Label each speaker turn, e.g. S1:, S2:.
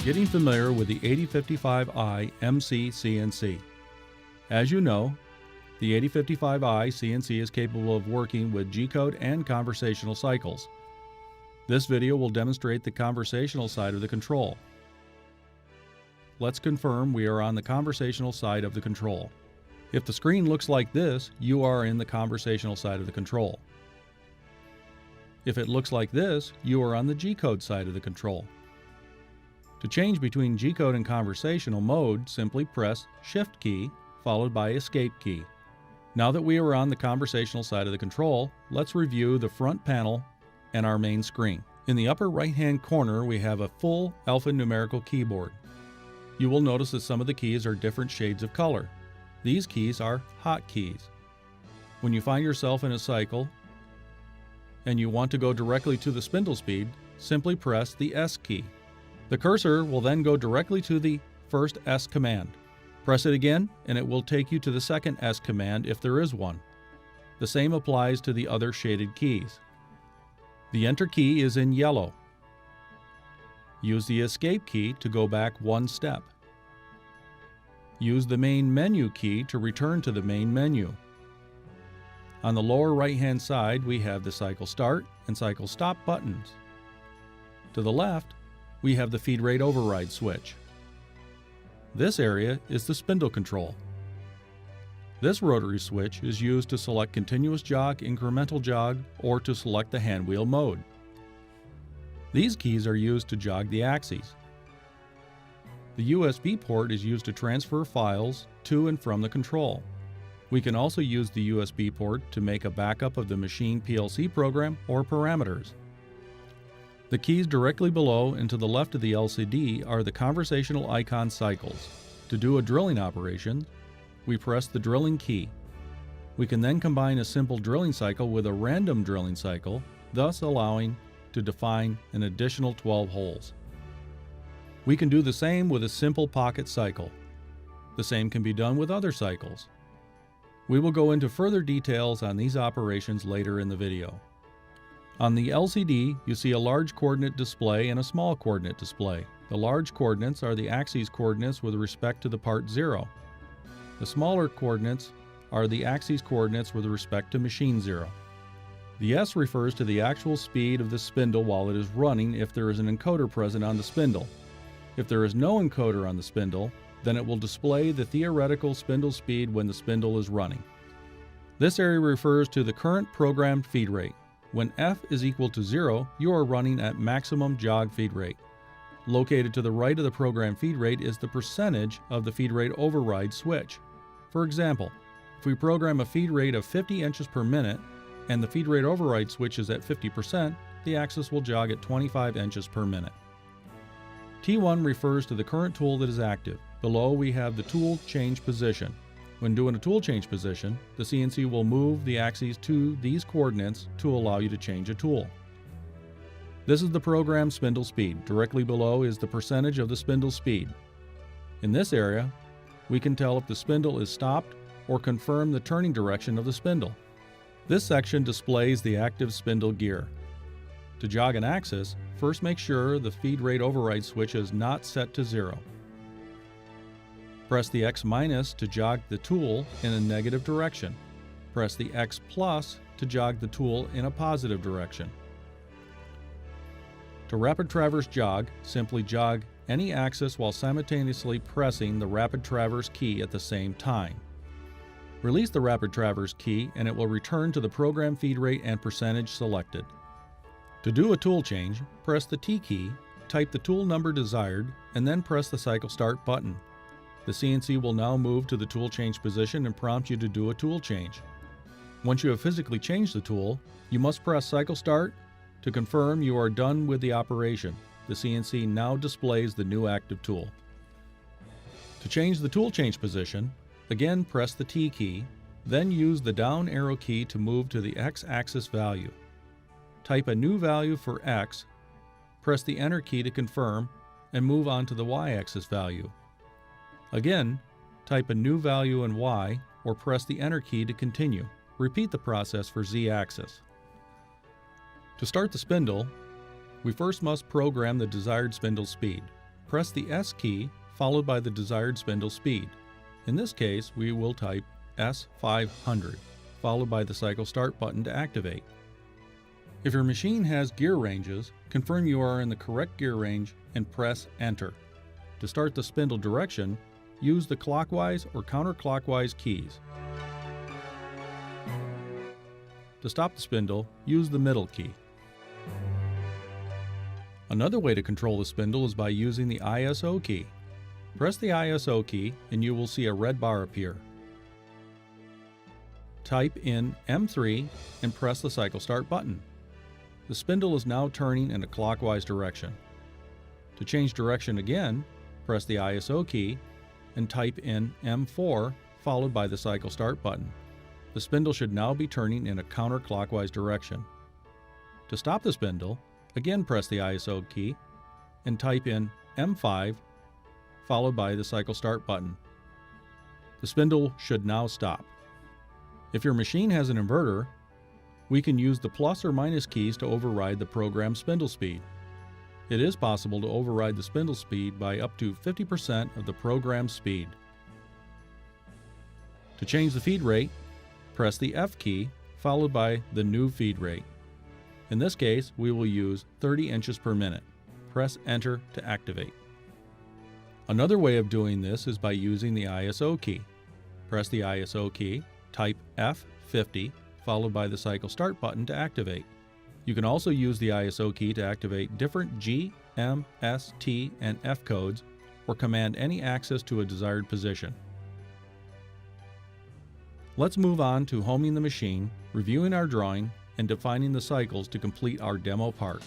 S1: Getting familiar with the 8055i MC CNC. As you know, the 8055i CNC is capable of working with G-code and conversational cycles. This video will demonstrate the conversational side of the control. Let's confirm we are on the conversational side of the control. If the screen looks like this, you are in the conversational side of the control. If it looks like this, you are on the G-code side of the control. To change between G-code and conversational mode, simply press Shift key followed by Escape key. Now that we are on the conversational side of the control, let's review the front panel and our main screen. In the upper right-hand corner, we have a full alphanumerical keyboard. You will notice that some of the keys are different shades of color. These keys are hotkeys. When you find yourself in a cycle and you want to go directly to the spindle speed, simply press the S key. The cursor will then go directly to the first S command. Press it again and it will take you to the second S command if there is one. The same applies to the other shaded keys. The Enter key is in yellow. Use the Escape key to go back one step. Use the Main Menu key to return to the main menu. On the lower right-hand side, we have the Cycle Start and Cycle Stop buttons. To the left, we have the Feed Rate Override switch. This area is the spindle control. This rotary switch is used to select continuous jog, incremental jog, or to select the handwheel mode. These keys are used to jog the axes. The USB port is used to transfer files to and from the control. We can also use the USB port to make a backup of the machine PLC program or parameters. The keys directly below and to the left of the LCD are the conversational icon cycles. To do a drilling operation, we press the drilling key. We can then combine a simple drilling cycle with a random drilling cycle, thus allowing to define an additional 12 holes. We can do the same with a simple pocket cycle. The same can be done with other cycles. We will go into further details on these operations later in the video. On the LCD, you see a large coordinate display and a small coordinate display. The large coordinates are the axis coordinates with respect to the part 0. The smaller coordinates are the axis coordinates with respect to machine 0. The S refers to the actual speed of the spindle while it is running if there is an encoder present on the spindle. If there is no encoder on the spindle, then it will display the theoretical spindle speed when the spindle is running. This area refers to the current programmed feed rate. When F is equal to 0, you are running at maximum jog feed rate. Located to the right of the program feed rate is the percentage of the feed rate override switch. For example, if we program a feed rate of 50 inches per minute and the feed rate override switch is at 50%, the axis will jog at 25 inches per minute. T1 refers to the current tool that is active. Below we have the tool change position. When doing a tool change position, the CNC will move the axes to these coordinates to allow you to change a tool. This is the program spindle speed. Directly below is the percentage of the spindle speed. In this area, we can tell if the spindle is stopped or confirm the turning direction of the spindle. This section displays the active spindle gear. To jog an axis, first make sure the feed rate override switch is not set to 0. Press the X- to jog the tool in a negative direction. Press the X+ to jog the tool in a positive direction. To rapid traverse jog, simply jog any axis while simultaneously pressing the rapid traverse key at the same time. Release the rapid traverse key and it will return to the program feed rate and percentage selected. To do a tool change, press the T key, type the tool number desired, and then press the Cycle Start button. The CNC will now move to the tool change position and prompt you to do a tool change. Once you have physically changed the tool, you must press Cycle Start to confirm you are done with the operation. The CNC now displays the new active tool. To change the tool change position, again press the T key, then use the down arrow key to move to the X-axis value. Type a new value for X, press the Enter key to confirm, and move on to the Y-axis value. Again, type a new value in Y or press the Enter key to continue. Repeat the process for Z-axis. To start the spindle, we first must program the desired spindle speed. Press the S key followed by the desired spindle speed. In this case, we will type S500, followed by the cycle start button to activate. If your machine has gear ranges, confirm you are in the correct gear range and press Enter. To start the spindle direction, use the clockwise or counterclockwise keys. To stop the spindle, use the middle key. Another way to control the spindle is by using the ISO key. Press the ISO key and you will see a red bar appear. Type in M3 and press the cycle start button. The spindle is now turning in a clockwise direction. To change direction again, press the ISO key and type in M4 followed by the cycle start button. The spindle should now be turning in a counterclockwise direction. To stop the spindle, again press the ISO key and type in M5 followed by the cycle start button. The spindle should now stop. If your machine has an inverter, we can use the plus or minus keys to override the programmed spindle speed. It is possible to override the spindle speed by up to 50% of the programmed speed. To change the feed rate, press the F key followed by the new feed rate. In this case, we will use 30 inches per minute. Press Enter to activate. Another way of doing this is by using the ISO key. Press the ISO key, type F50, followed by the cycle start button to activate. You can also use the ISO key to activate different G, M, S, T, and F codes or command any access to a desired position. Let's move on to homing the machine, reviewing our drawing, and defining the cycles to complete our demo part.